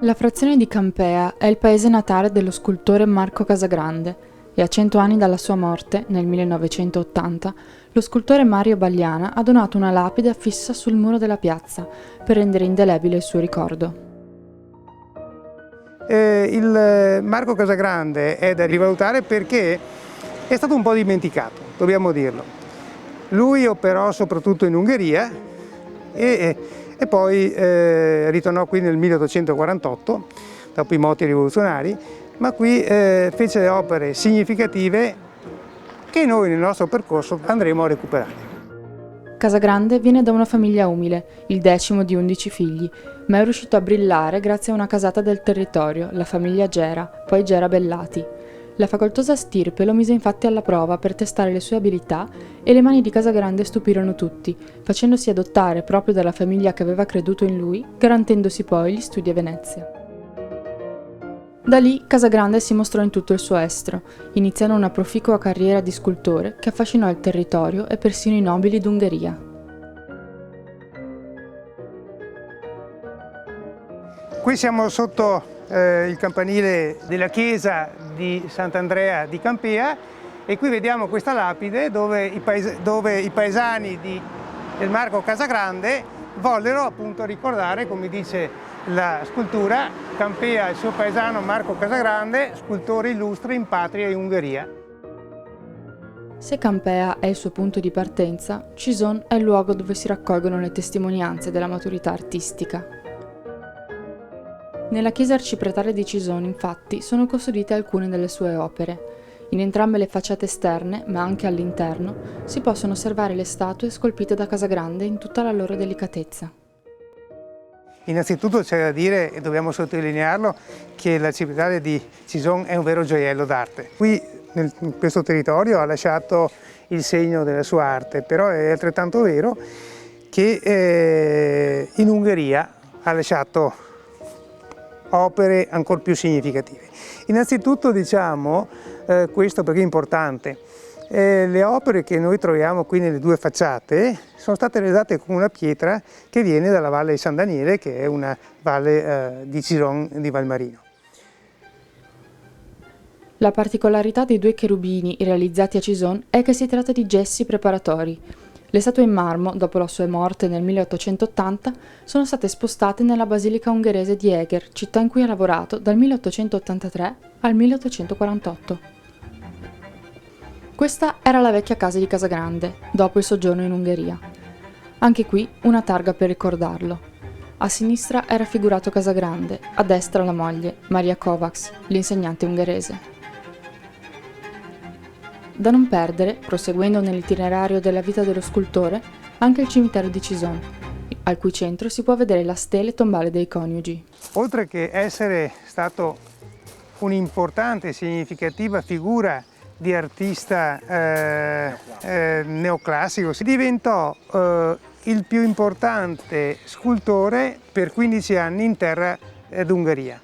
La frazione di Campea è il paese natale dello scultore Marco Casagrande e a 100 anni dalla sua morte, nel 1980, lo scultore Mario Bagliana ha donato una lapide affissa sul muro della piazza per rendere indelebile il suo ricordo. Il Marco Casagrande è da rivalutare perché è stato un po' dimenticato, dobbiamo dirlo. Lui operò soprattutto in Ungheria e poi ritornò qui nel 1848, dopo i moti rivoluzionari, ma qui fece le opere significative che noi nel nostro percorso andremo a recuperare. Casagrande viene da una famiglia umile, il 10° di 11 figli, ma è riuscito a brillare grazie a una casata del territorio, la famiglia Gera, poi Gera Bellati. La facoltosa stirpe lo mise infatti alla prova per testare le sue abilità e le mani di Casagrande stupirono tutti, facendosi adottare proprio dalla famiglia che aveva creduto in lui, garantendosi poi gli studi a Venezia. Da lì Casagrande si mostrò in tutto il suo estro, iniziando una proficua carriera di scultore che affascinò il territorio e persino i nobili d'Ungheria. Qui siamo sotto il campanile della chiesa di Sant'Andrea di Campea e qui vediamo questa lapide dove i paesani del Marco Casagrande vollero appunto ricordare, come dice la scultura, Campea e il suo paesano Marco Casagrande, scultore illustre in patria e Ungheria. Se Campea è il suo punto di partenza, Cison è il luogo dove si raccolgono le testimonianze della maturità artistica. Nella chiesa arcipretale di Cison, infatti, sono custodite alcune delle sue opere. In entrambe le facciate esterne, ma anche all'interno, si possono osservare le statue scolpite da Casagrande in tutta la loro delicatezza. Innanzitutto c'è da dire, e dobbiamo sottolinearlo, che l'arcipretale di Cison è un vero gioiello d'arte. Qui, in questo territorio, ha lasciato il segno della sua arte, però è altrettanto vero che in Ungheria ha lasciato opere ancora più significative. Innanzitutto diciamo questo perché è importante. Le opere che noi troviamo qui nelle due facciate sono state realizzate con una pietra che viene dalla Valle di San Daniele, che è una valle di Cison di Valmarino. La particolarità dei due cherubini realizzati a Cison è che si tratta di gessi preparatori. Le statue in marmo, dopo la sua morte nel 1880, sono state spostate nella basilica ungherese di Eger, città in cui ha lavorato dal 1883 al 1848. Questa era la vecchia casa di Casagrande, dopo il soggiorno in Ungheria. Anche qui una targa per ricordarlo. A sinistra è raffigurato Casagrande, a destra la moglie, Maria Kovács, l'insegnante ungherese. Da non perdere, proseguendo nell'itinerario della vita dello scultore, anche il cimitero di Cison, al cui centro si può vedere la stele tombale dei coniugi. Oltre che essere stato un'importante e significativa figura di artista neoclassico, si diventò il più importante scultore per 15 anni in terra d'Ungheria,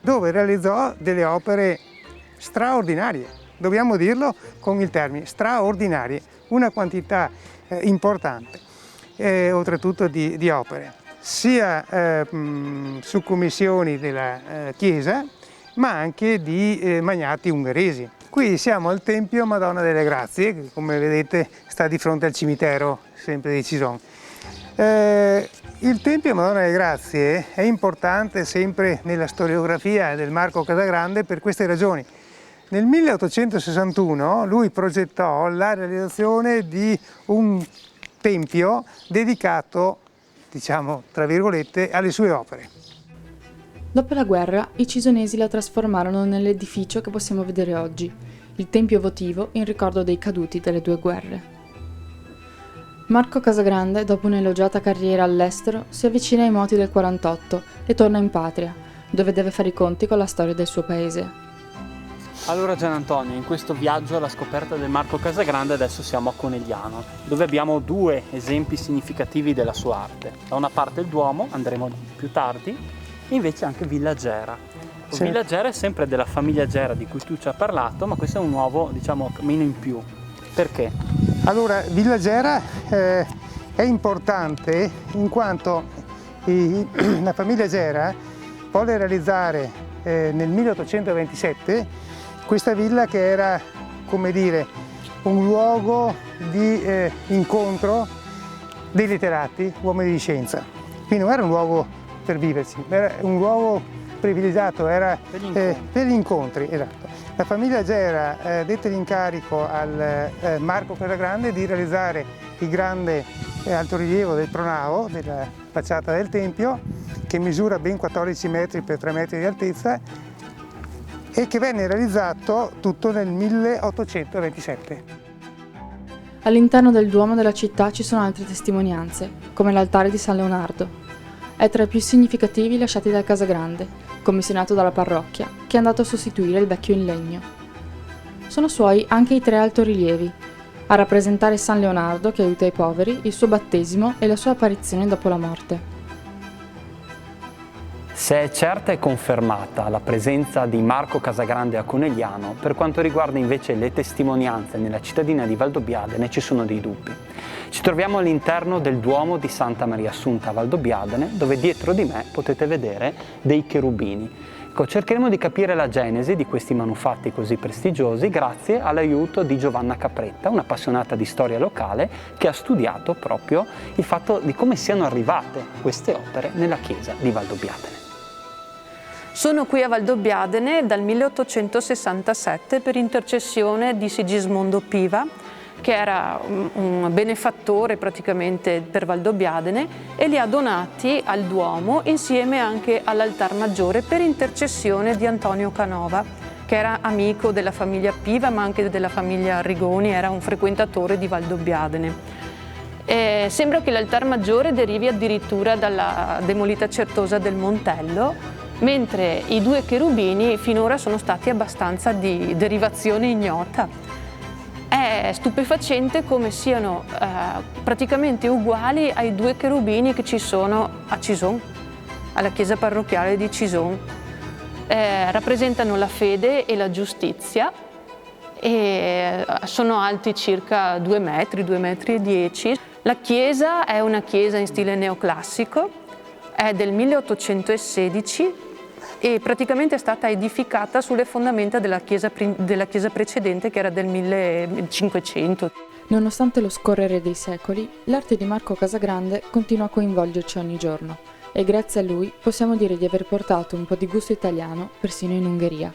dove realizzò delle opere straordinarie. Dobbiamo dirlo con il termine, straordinarie, una quantità importante, oltretutto di opere, sia su commissioni della Chiesa, ma anche di magnati ungheresi. Qui siamo al Tempio Madonna delle Grazie, che come vedete sta di fronte al cimitero sempre di Cison. Il Tempio Madonna delle Grazie è importante sempre nella storiografia del Marco Casagrande per queste ragioni. Nel 1861 lui progettò la realizzazione di un tempio dedicato, diciamo, tra virgolette, alle sue opere. Dopo la guerra, i cisonesi la trasformarono nell'edificio che possiamo vedere oggi, il tempio votivo in ricordo dei caduti delle due guerre. Marco Casagrande, dopo un'elogiata carriera all'estero, si avvicina ai moti del 48 e torna in patria, dove deve fare i conti con la storia del suo paese. Allora Gian Antonio, in questo viaggio alla scoperta del Marco Casagrande adesso siamo a Conegliano, dove abbiamo due esempi significativi della sua arte. Da una parte il Duomo, andremo più tardi, e invece anche Villa Gera. Sì. Villa Gera è sempre della famiglia Gera di cui tu ci hai parlato, ma questo è un nuovo, diciamo, meno in più. Perché? Allora, Villa Gera è importante in quanto la famiglia Gera volle realizzare nel 1827 questa villa che era, come dire, un luogo di incontro dei letterati, uomini di scienza. Quindi non era un luogo per viversi, era un luogo privilegiato, era per gli incontri. Esatto. La famiglia Gera dette l'incarico al Marco Casagrande di realizzare il grande altorilievo del pronao, della facciata del Tempio, che misura ben 14 metri per 3 metri di altezza e che venne realizzato tutto nel 1827. All'interno del Duomo della città ci sono altre testimonianze, come l'altare di San Leonardo. È tra i più significativi lasciati dal Casagrande, commissionato dalla parrocchia, che è andato a sostituire il vecchio in legno. Sono suoi anche i 3 altorilievi, a rappresentare San Leonardo che aiuta i poveri, il suo battesimo e la sua apparizione dopo la morte. Se è certa e confermata la presenza di Marco Casagrande a Conegliano, per quanto riguarda invece le testimonianze nella cittadina di Valdobbiadene ci sono dei dubbi. Ci troviamo all'interno del Duomo di Santa Maria Assunta a Valdobbiadene, dove dietro di me potete vedere dei cherubini. Ecco, cercheremo di capire la genesi di questi manufatti così prestigiosi grazie all'aiuto di Giovanna Capretta, un'appassionata di storia locale che ha studiato proprio il fatto di come siano arrivate queste opere nella chiesa di Valdobbiadene. Sono qui a Valdobbiadene dal 1867 per intercessione di Sigismondo Piva, che era un benefattore praticamente per Valdobbiadene, e li ha donati al Duomo insieme anche all'altar maggiore per intercessione di Antonio Canova, che era amico della famiglia Piva ma anche della famiglia Arrigoni, era un frequentatore di Valdobbiadene. Sembra che l'altar maggiore derivi addirittura dalla demolita certosa del Montello, mentre i 2 cherubini finora sono stati abbastanza di derivazione ignota. È stupefacente come siano praticamente uguali ai 2 cherubini che ci sono a Cison, alla chiesa parrocchiale di Cison. Rappresentano la fede e la giustizia e sono alti circa 2 metri, 2,10 metri. La chiesa è una chiesa in stile neoclassico, è del 1816 e praticamente è stata edificata sulle fondamenta della chiesa precedente, che era del 1500. Nonostante lo scorrere dei secoli, l'arte di Marco Casagrande continua a coinvolgerci ogni giorno e grazie a lui possiamo dire di aver portato un po' di gusto italiano persino in Ungheria.